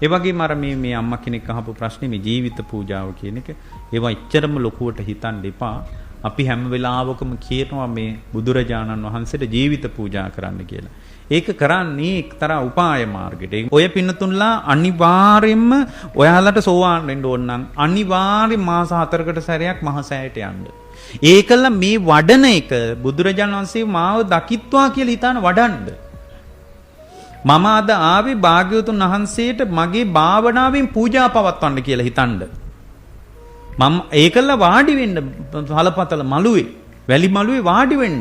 ඒ වගේම අර මේ අම්මා කෙනෙක් අහපු ප්‍රශ්නේ මේ ජීවිත පූජාව කියන එක ඒවා එච්චරම ලොකුවට හිතන්න එපා. අපි හැම වෙලාවකම කියනවා මේ බුදුරජාණන් වහන්සේට ජීවිත පූජා කරන්න කියලා. ඒක කරන්නේ එක්තරා උපාය මාර්ගයකට. ඔය පින්නතුන්ලා අනිවාර්යයෙන්ම ඔයාලට සෝවාන් වෙන්න ඕන නම් අනිවාර්යයෙන් මාස 4කට සැරයක් මහසෑයට යන්න. ඒකල මේ වඩන එක බුදුරජාණන් වහන්සේ මාව දකිත්වා කියලා හිතාන වඩන්න. මම අද ආවේ භාග්‍යවතුන් වහන්සේට මගේ භාවනාවෙන් පූජා පවත්වන්න කියලා හිතන්න. මම ඒකල වාඩි වෙන්න හලපතල මළුවේ වැලි මළුවේ වාඩි වෙන්න.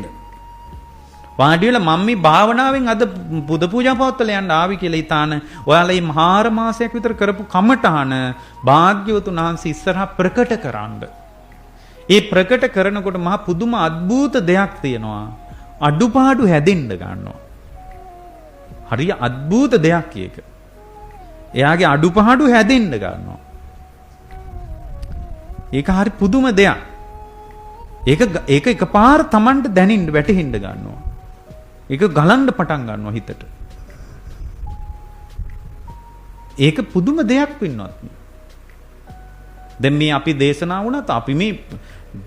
වාඩි වෙලා මම මේ භාවනාවෙන් අද බුදු පූජා පවත්වලා යන්න ආවි කියලා හිතාන ඔයාලා මේ මහාර මාසයක් විතර කරපු කමඨහන භාග්‍යවතුන් වහන්සේ ඉස්සරහා ප්‍රකට කරන්න. ඒ ප්‍රකට කරනකොට මහා පුදුම අద్భుත දෙයක් තියෙනවා. අඩුපාඩු හැදෙන්න ගන්නවා. හරිය අద్భుත දෙයක් ඒක. එයාගේ අඩුපාඩු හැදෙන්න ගන්නවා. ඒක හරි පුදුම දෙයක්. ඒක එකපාර Tamanට දැනෙන්න වැටහෙන්න ගන්නවා. ඒක ගලන්න පටන් ගන්නවා හිතට. ඒක පුදුම දෙයක් වෙන්නවත්. දැන් මේ අපි දේශනා වුණත් අපි මේ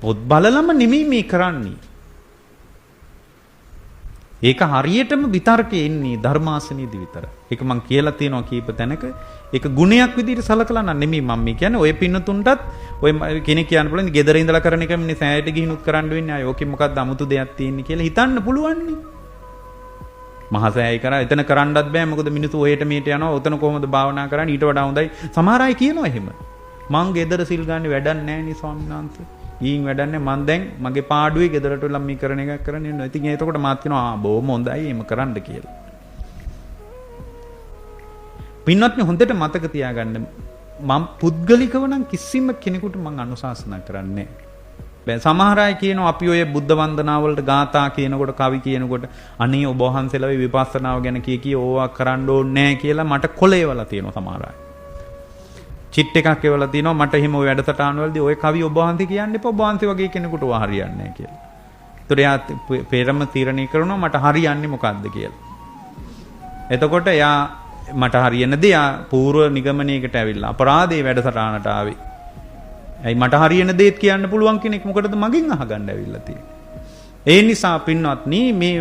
පොත් බලලම නෙමෙයි මේ කරන්නේ. ඒක හරියටම විතර්කේ එන්නේ ධර්මාසනයේදී විතර. ඒක මම කියලා තියෙනවා කීප තැනක. ඒක ගුණයක් විදිහට සලකලා නෙමෙයි මම කියන්නේ. ඔය පින්නතුන්ටත් ඔය කෙනෙක් කියන්න පුළුවන් ගෙදර ඉඳලා කරන එක මේ සෑයට ගිහිනුත් කරන්න වෙන්නේ. ආ ඕකෙන් මොකක්ද අමුතු දෙයක් තියෙන්නේ කියලා හිතන්න පුළුවන් නේ. මහසෑය කරා එතන කරන්නත් බෑ. මොකද මිනිස්සු ඔහෙට මෙහෙට යනවා. උතන කොහොමද භාවනා කරන්නේ? ඊට වඩා හොඳයි. සමහර අය කියනවා එහෙම. මං ගෙදර සිල් ගන්න වැඩක් නැහැ නේ ස්වාමීන් වහන්සේ. ඊයින් වැඩක් නැහැ. මං දැන් මගේ පාඩුවේ ගෙදරට වෙලා මේ කරන එකක් කරන්නේ නෝ. ඉතින් එතකොට මාත් කියනවා ආ බොහොම හොඳයි එහෙම කරන්න කියලා. පින්වත්නි හොඳට මතක තියාගන්න මම පුද්ගලිකව නම් කිසිම කෙනෙකුට මං අනුශාසනා කරන්නේ නැහැ. සමහර අය කියනවා අපි ඔය බුද්ධ වන්දනාවලට ගාථා කියනකොට කවි කියනකොට අනේ ඔබ වහන්සේලා විපස්සනාව ගැන කී ඕවා කරන්න ඕනේ නැහැ කියලා මට කොලේවලා තියෙනවා සමහර අය. චිට් එකක් එවලා තිනවා මට එහෙම ඔය වැඩසටහන් වලදී ඔය කවි ඔබ වහන්සේ කියන්න එපා ඔබ වහන්සේ වගේ කෙනෙකුට වා හරියන්නේ නැහැ කියලා. ඒතර එයා පෙරම තීරණය කරනවා මට හරියන්නේ මොකද්ද කියලා. එතකොට එයා මට හරියන්නේ දෙයා පූර්ව නිගමනයකට ඇවිල්ලා අපරාධේ වැඩසටහනට ආවේ. ඇයි මට හරියන දේත් කියන්න පුළුවන් කෙනෙක් මොකටද මගෙන් අහගන්න ඇවිල්ලා තියෙන්නේ. ඒ නිසා පින්වත්නි මේ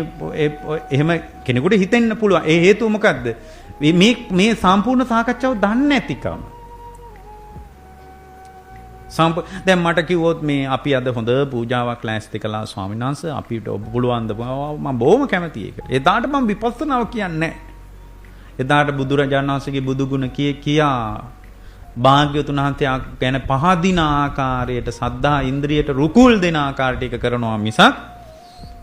එහෙම කෙනෙකුට හිතෙන්න පුළුවන්. ඒ හේතුව මොකද්ද? මේ සම්පූර්ණ සාකච්ඡාව දන්නේ නැතිකම. දැන් මට කිව්වොත් මේ අපි අද හොඳ පූජාවක් ලෑස්ති කළා ස්වාමීන් වහන්සේ අපිට ඔබ පුළුවන් ද මම බොහොම කැමතියි ඒකට. එදාට මම විපස්සනාව කියන්නේ නැහැ. එදාට බුදුරජාණන් වහන්සේගේ බුදු ගුණ කියා භාග්‍යවතුන් වහන්සේ ගැන පහදින ආකාරයට සද්ධා ඉන්ද්‍රියට රුකුල් දෙන ආකාරයට ඒක කරනවා මිසක්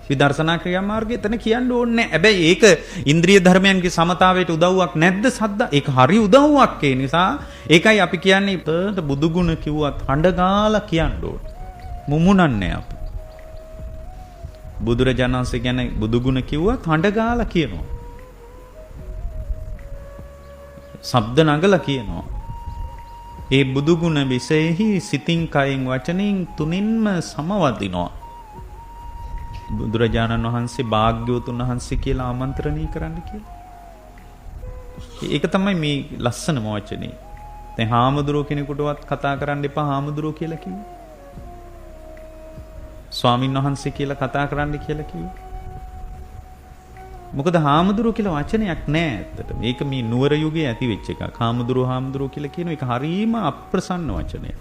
විදර්ශනා ක්‍රියා මාර්ගය එතන කියන්න ඕනේ නැහැ. හැබැයි ඒක ඉන්ද්‍රිය ධර්මයන්ගේ සමතාවයට උදව්වක් නැද්ද සද්දා? ඒක හරි උදව්වක්. ඒ නිසා ඒකයි අපි කියන්නේ බුදු ගුණ කිව්වත් හඬ ගාලා කියන්න ඕනේ. මුමුණන්නේ අපි. බුදුරජාණන් වහන්සේ ගැන බුදු ගුණ කිව්වත් හඬ ගාලා කියනවා. ශබ්ද නගලා කියනවා. ඒ බුදු ගුණ විශේෂෙහි සිතින් කයින් වචනෙන් තුනින්ම සමවදිනවා. බුදුරජාණන් වහන්සේ භාග්‍යවතුන් වහන්සේ කියලා ආමන්ත්‍රණය කරන්න කියලා. ඒක තමයි මේ ලස්සනම වචනේ. දැන් හාමුදුරුවෝ කෙනෙකුටවත් කතා කරන්න එපා හාමුදුරුවෝ කියලා කිව්වා. ස්වාමින් වහන්සේ කියලා කතා කරන්න කියලා කිව්වා. මොකද හාමුදුරුවෝ කියලා වචනයක් නැහැ ඇත්තට. මේක මේ නුවර යුගයේ ඇති වෙච්ච එකක්. හාමුදුරුවෝ කියලා කියන එක හරීම අප්‍රසන්න වචනයක්.